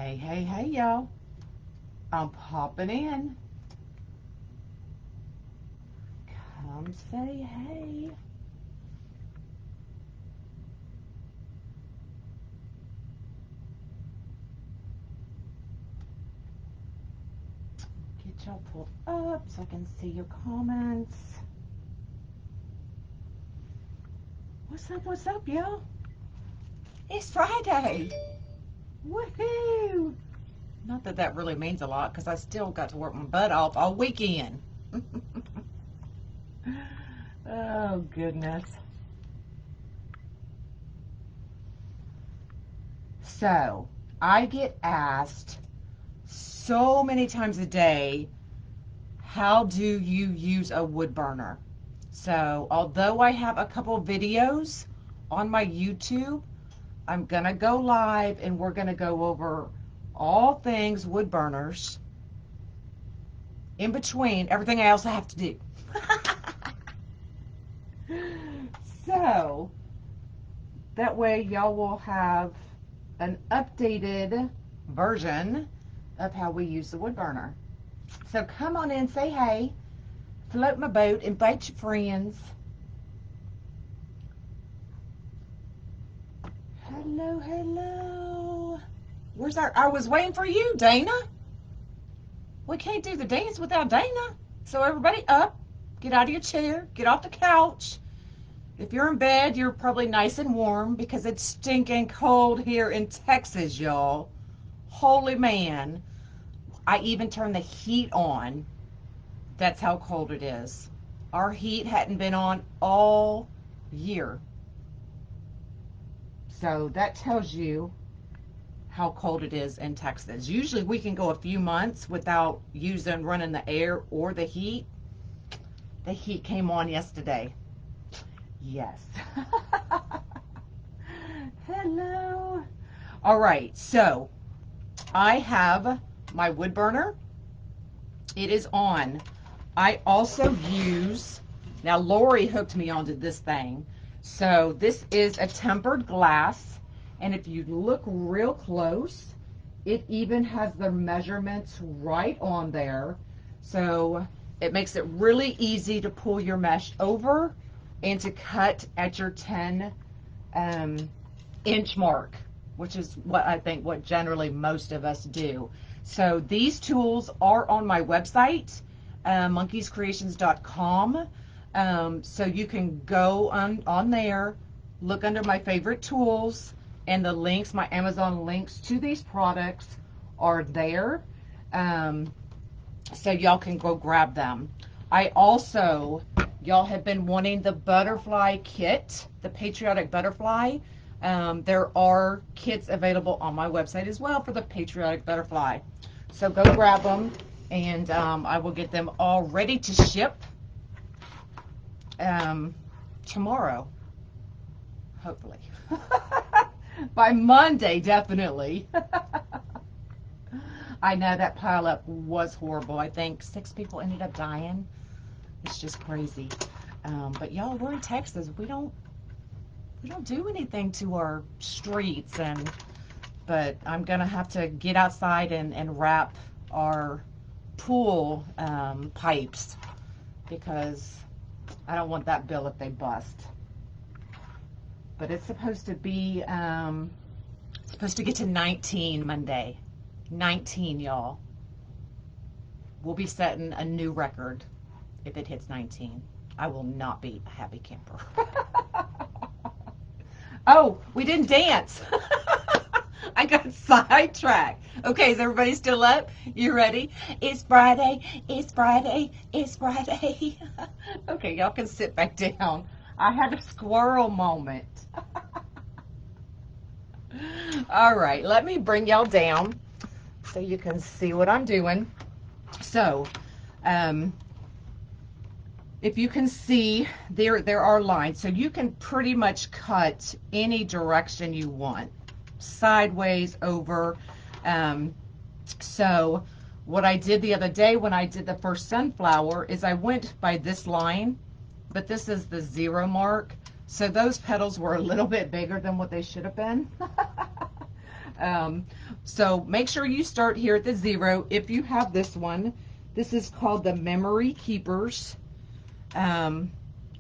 Hey, hey, hey, y'all. I'm popping in. Come say hey. Get y'all pulled up so I can see your comments. What's up, y'all? It's Friday. Woohoo! Not that that really means a lot because I still got to work my butt off all weekend. Oh, goodness. So, I get asked so many times a day, how do you use a wood burner? So, although I have a couple videos on my YouTube, I'm going to go live and we're going to go over all things wood burners in between everything I also have to do. So, that way y'all will have an updated version of how we use the wood burner. So come on in, say hey, float my boat, invite your friends. Hello, hello. Where's I was waiting for you, Dana. We can't do the dance without Dana. So everybody up, get out of your chair, get off the couch. If you're in bed, you're probably nice and warm because it's stinking cold here in Texas, y'all. Holy man. I even turned the heat on. That's how cold it is. Our heat hadn't been on all year. So that tells you how cold it is in Texas. Usually we can go a few months without running the air or the heat. The heat came on yesterday. Yes. Hello. All right, so I have my wood burner. It is on. I also use, now Lori hooked me onto this thing. So this is a tempered glass. And if you look real close, it even has the measurements right on there. So it makes it really easy to pull your mesh over and to cut at your 10 inch mark, which is what generally most of us do. So these tools are on my website, monkeyscreations.com. So you can go on there, look under my favorite tools, and the links, my Amazon links to these products are there. So y'all can go grab them. I also, y'all have been wanting the butterfly kit, the patriotic butterfly. There are kits available on my website as well for the patriotic butterfly. So go grab them, and I will get them all ready to ship tomorrow, hopefully. By Monday, definitely. I know that pileup was horrible. I think 6 people ended up dying. It's just crazy. But y'all, we're in Texas. We don't do anything to our streets, but I'm gonna have to get outside and wrap our pool pipes because I don't want that bill if they bust. But it's supposed to be supposed to get to 19 Monday. 19, y'all. We'll be setting a new record if it hits 19. I will not be a happy camper. Oh, we didn't dance. I got sidetracked. Okay, is everybody still up? You ready? It's Friday. It's Friday. It's Friday. Okay, y'all can sit back down. I had a squirrel moment. All right, let me bring y'all down so you can see what I'm doing. So, if you can see, there are lines. So you can pretty much cut any direction you want. Sideways, over. So what I did the other day when I did the first sunflower is I went by this line, but this is the 0 mark. So those petals were a little bit bigger than what they should have been. So make sure you start here at the 0. If you have this one, this is called the Memory Keepers. I'm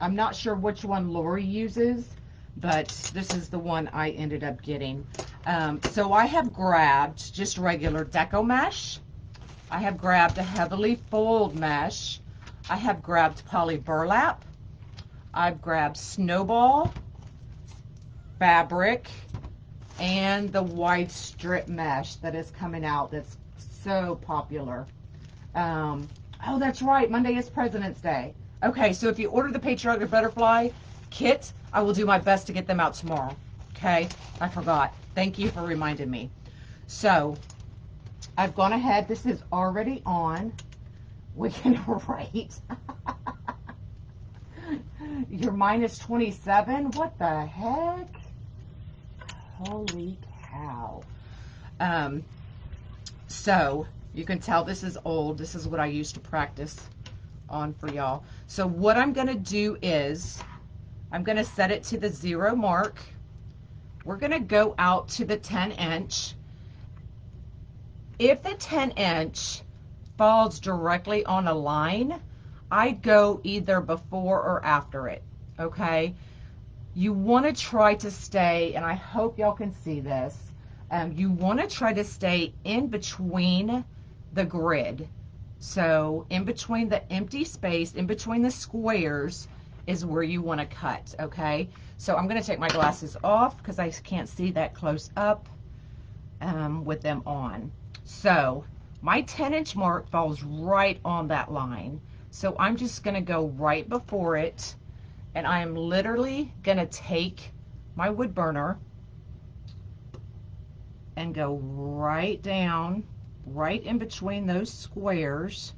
not sure which one Lori uses, but this is the one I ended up getting. So I have grabbed just regular Decomesh. I have grabbed a heavily foiled mesh. I have grabbed poly burlap. I've grabbed snowball, fabric, and the wide strip mesh that is coming out that's so popular. Oh, that's right. Monday is President's Day. Okay, so if you order the Patriotic Butterfly kit, I will do my best to get them out tomorrow. Okay, I forgot. Thank you for reminding me. So I've gone ahead. This is already on. We can write. You're minus 27? What the heck? Holy cow. So you can tell this is old. This is what I used to practice on for y'all. So what I'm going to do is I'm going to set it to the 0 mark. We're going to go out to the 10-inch. If the 10-inch falls directly on a line, I'd go either before or after it, okay? You want to try to stay, and I hope y'all can see this, you want to try to stay in between the grid. So in between the empty space, in between the squares is where you want to cut, okay? So I'm going to take my glasses off because I can't see that close up with them on. So my 10-inch mark falls right on that line. So I'm just going to go right before it, and I am literally going to take my wood burner and go right down, right in between those squares,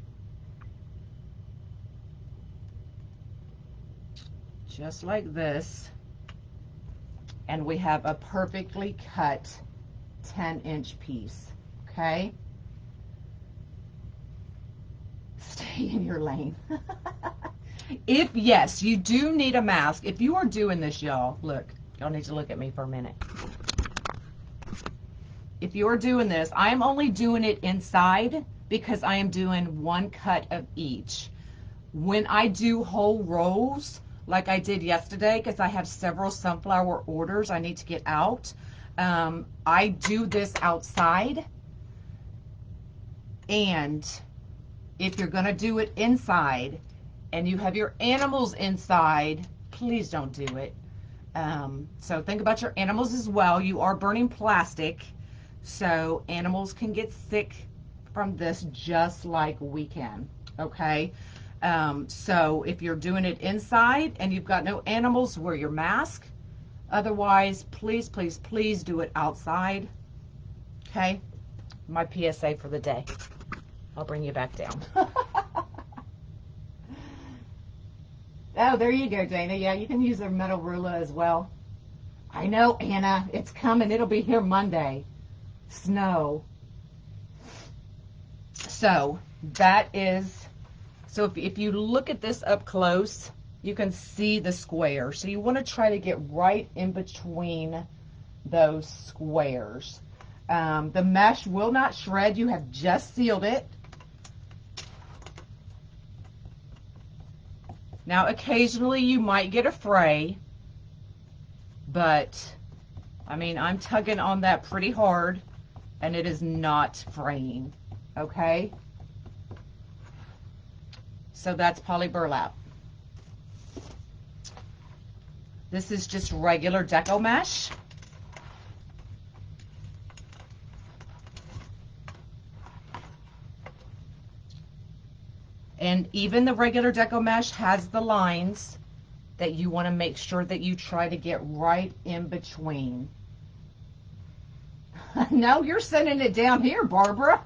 just like this, and we have a perfectly cut 10-inch piece, okay? Stay in your lane. If, yes, you do need a mask. If you are doing this, y'all, look, y'all need to look at me for a minute. If you're doing this, I am only doing it inside because I am doing one cut of each. When I do whole rolls, like I did yesterday, because I have several sunflower orders I need to get out, I do this outside. And if you're going to do it inside and you have your animals inside, please don't do it. So think about your animals as well. You are burning plastic, so animals can get sick from this just like we can, okay? So if you're doing it inside and you've got no animals, wear your mask. Otherwise, please, please, please do it outside, okay? My PSA for the day. I'll bring you back down. Oh, there you go, Dana. Yeah, you can use a metal ruler as well. I know, Anna. It's coming. It'll be here Monday. Snow. So that is, so if you look at this up close, you can see the square. So you want to try to get right in between those squares. The mesh will not shred. You have just sealed it. Now, occasionally you might get a fray, but I mean, I'm tugging on that pretty hard and it is not fraying, okay? So that's poly burlap. This is just regular Decomesh. And even the regular Decomesh has the lines that you want to make sure that you try to get right in between. No, you're sending it down here, Barbara.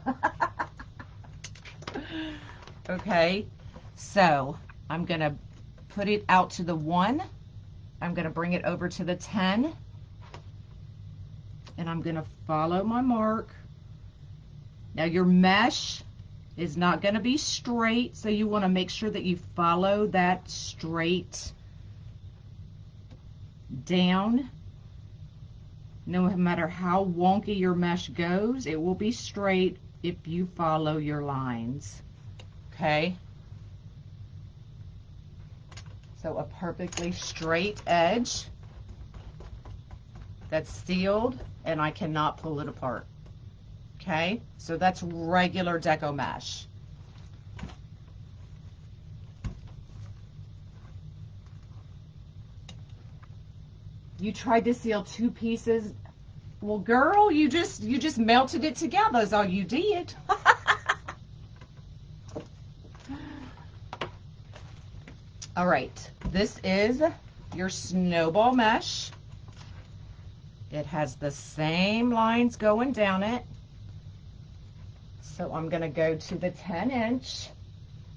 Okay, so I'm going to put it out to the 1. I'm going to bring it over to the 10. And I'm going to follow my mark. Now your mesh is not going to be straight, so you want to make sure that you follow that straight down. No matter how wonky your mesh goes, it will be straight if you follow your lines. Okay? So a perfectly straight edge that's sealed, and I cannot pull it apart. Okay? So that's regular Decomesh. You tried to seal two pieces. Well, girl, you just melted it together is all you did. All right, this is your snowball mesh. It has the same lines going down it. So I'm gonna go to the 10-inch,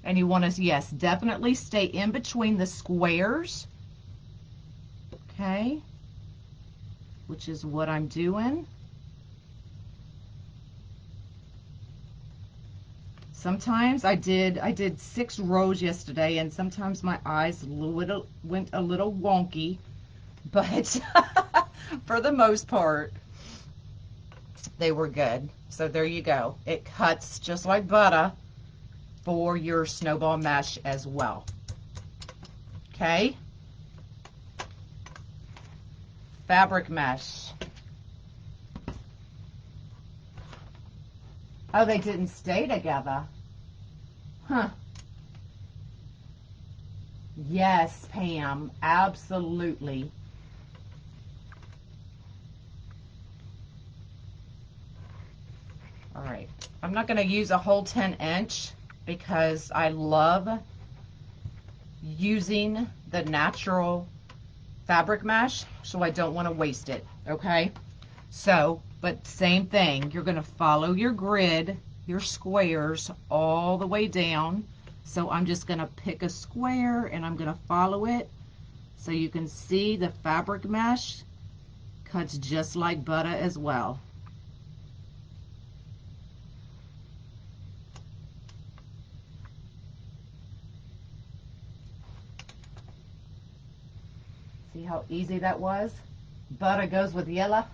and you want to, yes, definitely stay in between the squares. Okay, which is what I'm doing. Sometimes I did 6 rows yesterday, and sometimes my eyes went a little wonky, but for the most part, they were good. So there you go. It cuts just like butter for your snowball mesh as well. Okay? Fabric mesh. Oh, they didn't stay together. Huh. Yes, Pam, absolutely. All right, I'm not going to use a whole 10-inch because I love using the natural fabric mesh, so I don't want to waste it, okay? So, but same thing, you're going to follow your grid, your squares all the way down. So I'm just going to pick a square and I'm going to follow it so you can see the fabric mesh cuts just like butter as well. See how easy that was? Butter goes with yellow.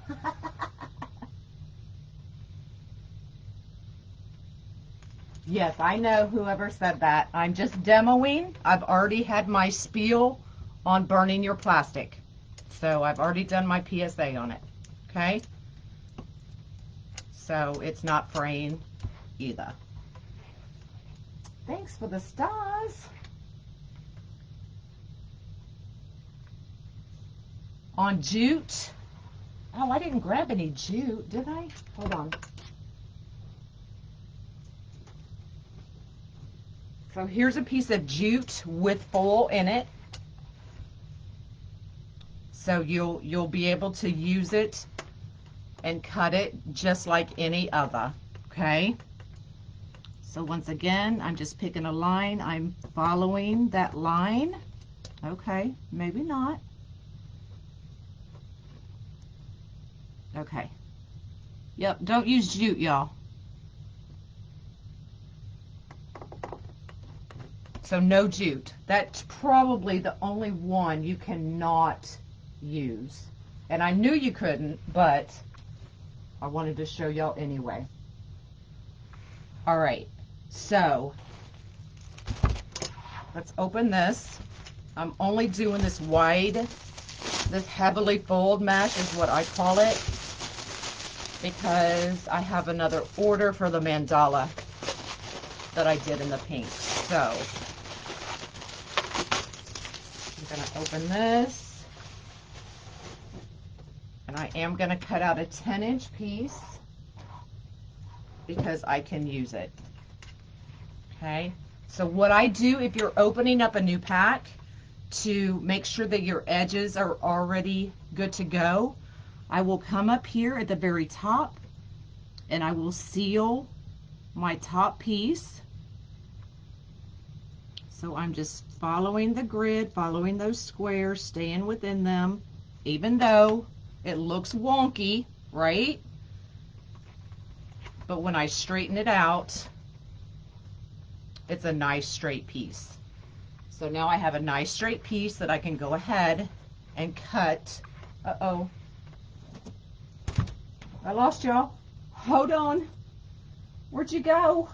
Yes, I know whoever said that. I'm just demoing. I've already had my spiel on burning your plastic. So I've already done my PSA on it. Okay? So it's not fraying either. Thanks for the stars. On jute. Oh, I didn't grab any jute, did I? Hold on. So here's a piece of jute with foil in it. So you'll be able to use it and cut it just like any other, okay? So once again, I'm just picking a line. I'm following that line. Okay, maybe not. Okay. Yep, don't use jute, y'all. So no jute. That's probably the only one you cannot use. And I knew you couldn't, but I wanted to show y'all anyway. All right, so let's open this. I'm only doing this wide, this heavily fold mesh is what I call it, because I have another order for the mandala that I did in the pink. So I'm going to open this, and I am going to cut out a 10-inch piece because I can use it. Okay, so what I do if you're opening up a new pack, to make sure that your edges are already good to go, I will come up here at the very top and I will seal my top piece. So I'm just following the grid, following those squares, staying within them, even though it looks wonky, right? But when I straighten it out, it's a nice straight piece. So now I have a nice straight piece that I can go ahead and cut. Uh-oh. I lost y'all. Hold on. Where'd you go?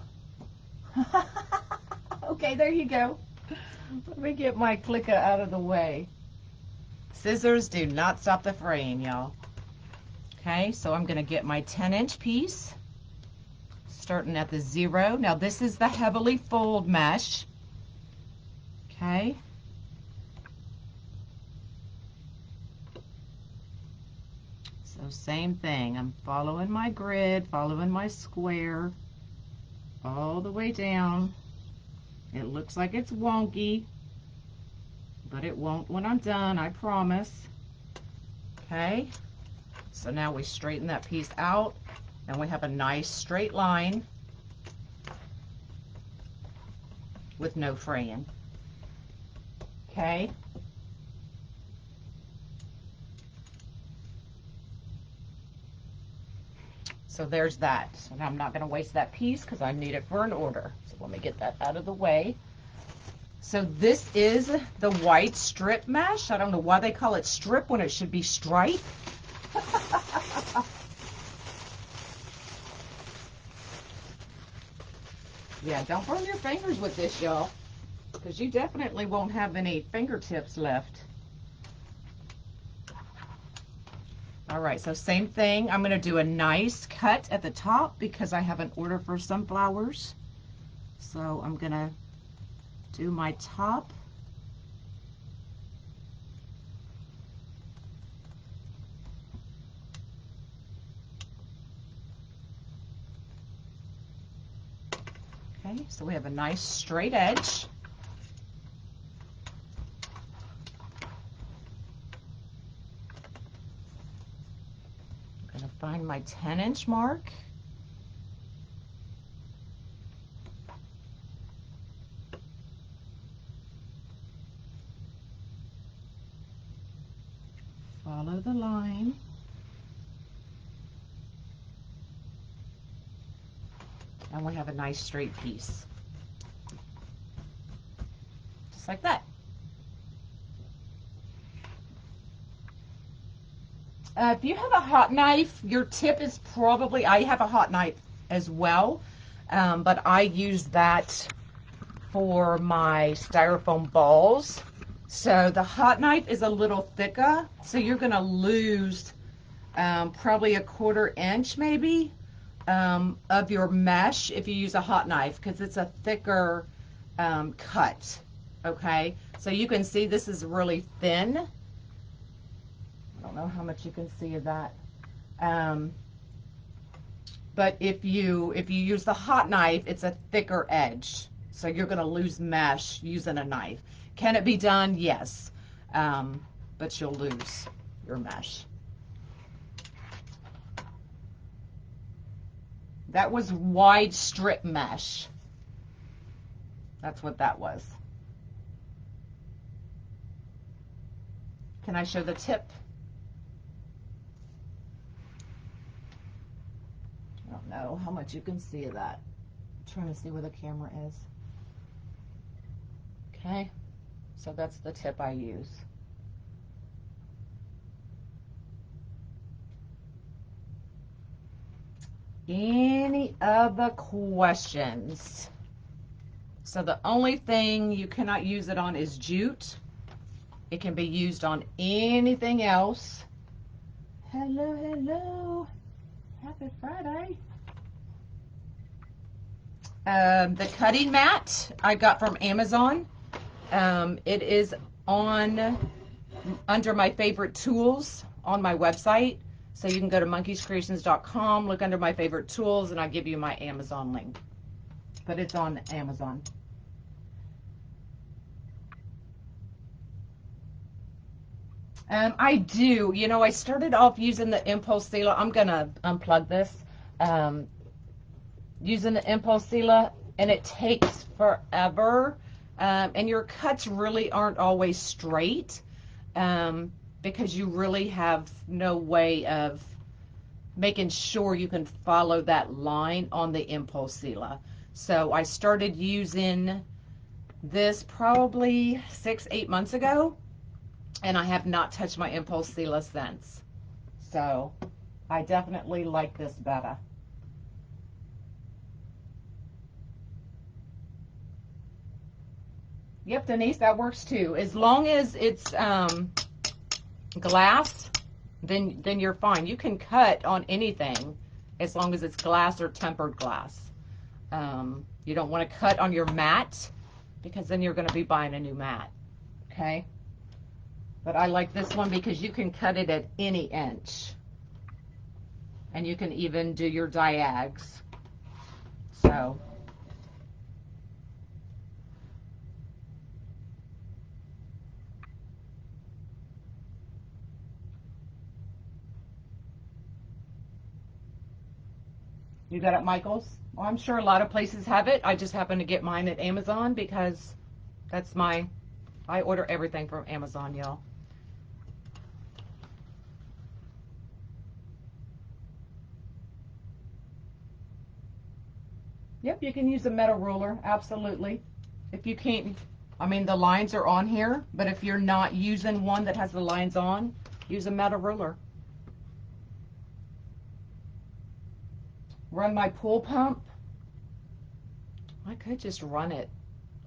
Okay, there you go. Let me get my clicker out of the way. Scissors do not stop the fraying, y'all. Okay, so I'm going to get my 10-inch piece, starting at the 0. Now this is the heavily fold mesh. Okay. So same thing. I'm following my grid, following my square all the way down. It looks like it's wonky, but it won't when I'm done, I promise. Okay. So now we straighten that piece out, and we have a nice straight line with no fraying. Okay. So there's that. So now I'm not going to waste that piece because I need it for an order. So let me get that out of the way. So this is the white strip mesh. I don't know why they call it strip when it should be stripe. Yeah, don't burn your fingers with this, y'all, because you definitely won't have any fingertips left. All right, so same thing. I'm going to do a nice cut at the top because I have an order for sunflowers. So I'm going to do my top. Okay, so we have a nice straight edge. I'm going to find my 10-inch mark. Follow the line. And we have a nice straight piece. Just like that. If you have a hot knife, your tip is probably, I have a hot knife as well, but I use that for my styrofoam balls. So the hot knife is a little thicker, so you're going to lose probably 1/4 inch maybe of your mesh if you use a hot knife, because it's a thicker cut. Okay, so you can see this is really thin. I don't know how much you can see of that. But if you use the hot knife, it's a thicker edge. So you're going to lose mesh using a knife. Can it be done? Yes. But you'll lose your mesh. That was wide strip mesh. That's what that was. Can I show the tip? I don't know how much you can see of that. I'm trying to see where the camera is. Okay, so that's the tip I use. Any other questions? So the only thing you cannot use it on is jute. It can be used on anything else. Hello, hello. Happy Friday. The cutting mat I got from Amazon. It is on under my favorite tools on my website. So you can go to monkeyscreations.com, look under my favorite tools, and I'll give you my Amazon link. But it's on Amazon. I do. You know, I started off using the impulse sealer. I'm going to unplug this. Using the impulse sealer, and it takes forever. And your cuts really aren't always straight because you really have no way of making sure you can follow that line on the impulse sealer. So I started using this probably 6-8 months ago, and I have not touched my impulse sealer since. So I definitely like this better. Yep, Denise, that works too. As long as it's glass, then you're fine. You can cut on anything as long as it's glass or tempered glass. You don't want to cut on your mat because then you're going to be buying a new mat. Okay? But I like this one because you can cut it at any inch. And you can even do your diags. So, you got it, Michael's? Well, I'm sure a lot of places have it. I just happen to get mine at Amazon because that's I order everything from Amazon, y'all. Yep, you can use a metal ruler, absolutely. If you can't, I mean, the lines are on here, but if you're not using one that has the lines on, use a metal ruler. Run my pool pump. I could just run it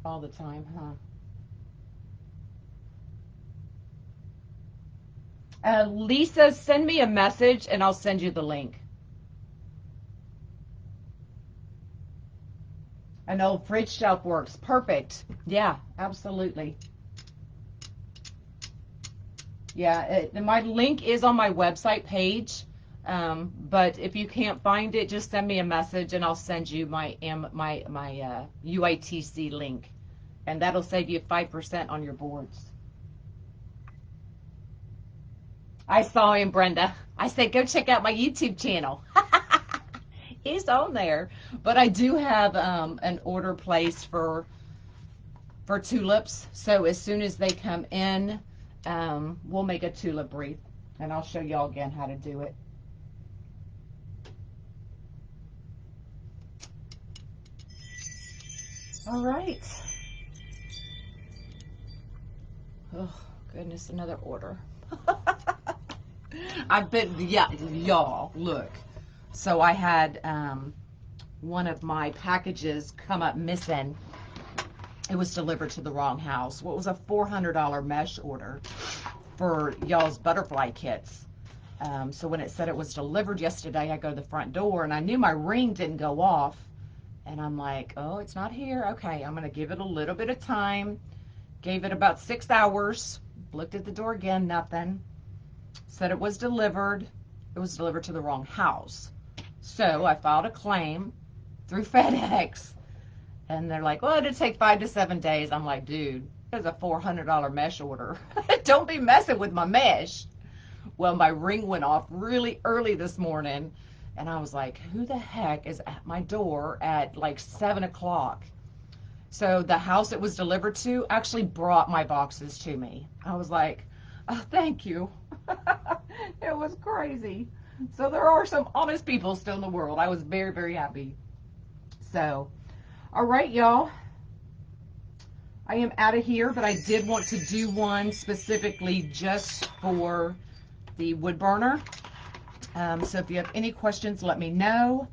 all the time, huh? Lisa, send me a message and I'll send you the link. An old fridge shelf works. Perfect. Yeah, absolutely. Yeah, my link is on my website page. But if you can't find it, just send me a message and I'll send you my UITC link. And that'll save you 5% on your boards. I saw him, Brenda. I said, go check out my YouTube channel. He's on there. But I do have an order placed for tulips. So as soon as they come in, we'll make a tulip wreath. And I'll show y'all again how to do it. All right. Oh, goodness, another order. I've been, yeah, y'all, look. So I had one of my packages come up missing. It was delivered to the wrong house. What was a $400 mesh order for y'all's butterfly kits. So when it said it was delivered yesterday, I go to the front door and I knew my ring didn't go off. And I'm like, oh, it's not here. Okay, I'm going to give it a little bit of time. Gave it about 6 hours. Looked at the door again, nothing. Said it was delivered. It was delivered to the wrong house. So I filed a claim through FedEx. And they're like, well, it'll take 5 to 7 days. I'm like, dude, there's a $400 mesh order. Don't be messing with my mesh. Well, my ring went off really early this morning. And I was like, who the heck is at my door at like 7 o'clock? So the house it was delivered to actually brought my boxes to me. I was like, oh, thank you. It was crazy. So there are some honest people still in the world. I was very, very happy. So, all right, y'all. I am out of here, but I did want to do one specifically just for the wood burner. So if you have any questions, let me know.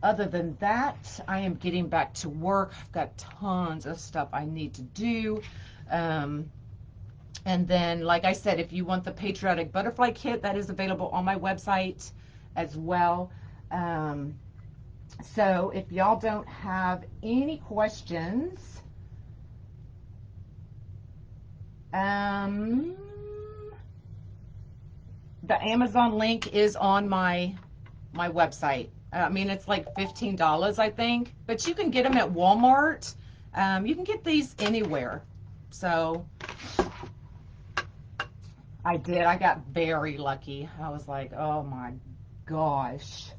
Other than that, I am getting back to work. I've got tons of stuff I need to do. And then, like I said, if you want the Patriotic Butterfly Kit, that is available on my website as well. So if y'all don't have any questions, the Amazon link is on my website. I mean, it's like $15, I think, but you can get them at Walmart. You can get these anywhere. So I did. I got very lucky. I was like, oh my gosh.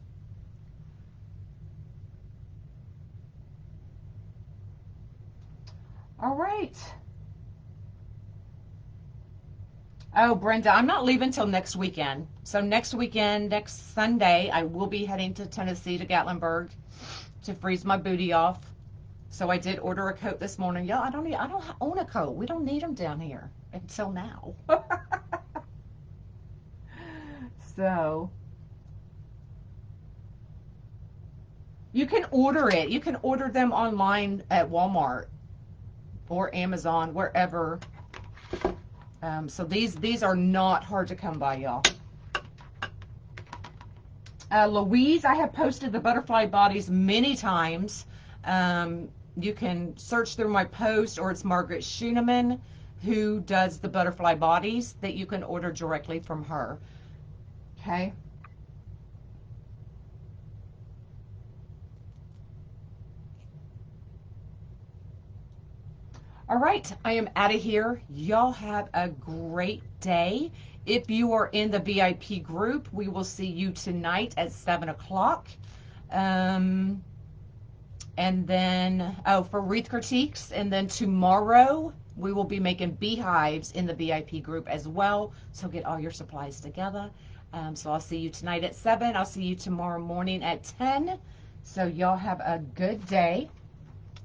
All right. Oh, Brenda, I'm not leaving till next weekend. So next weekend, next Sunday, I will be heading to Tennessee to Gatlinburg to freeze my booty off. So I did order a coat this morning. Yeah, I don't own a coat. We don't need them down here until now. So You can order it. You can order them online at Walmart or Amazon, wherever. So these are not hard to come by, y'all. Louise, I have posted the butterfly bodies many times. You can search through my post, or it's Margaret Schooneman who does the butterfly bodies that you can order directly from her. Okay. All right, I am out of here. Y'all have a great day. If you are in the VIP group, we will see you tonight at 7 o'clock. And then, oh, for wreath critiques. And then tomorrow, we will be making beehives in the VIP group as well. So get all your supplies together. So I'll see you tonight at 7. I'll see you tomorrow morning at 10. So y'all have a good day.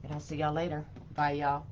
And I'll see y'all later. Bye, y'all.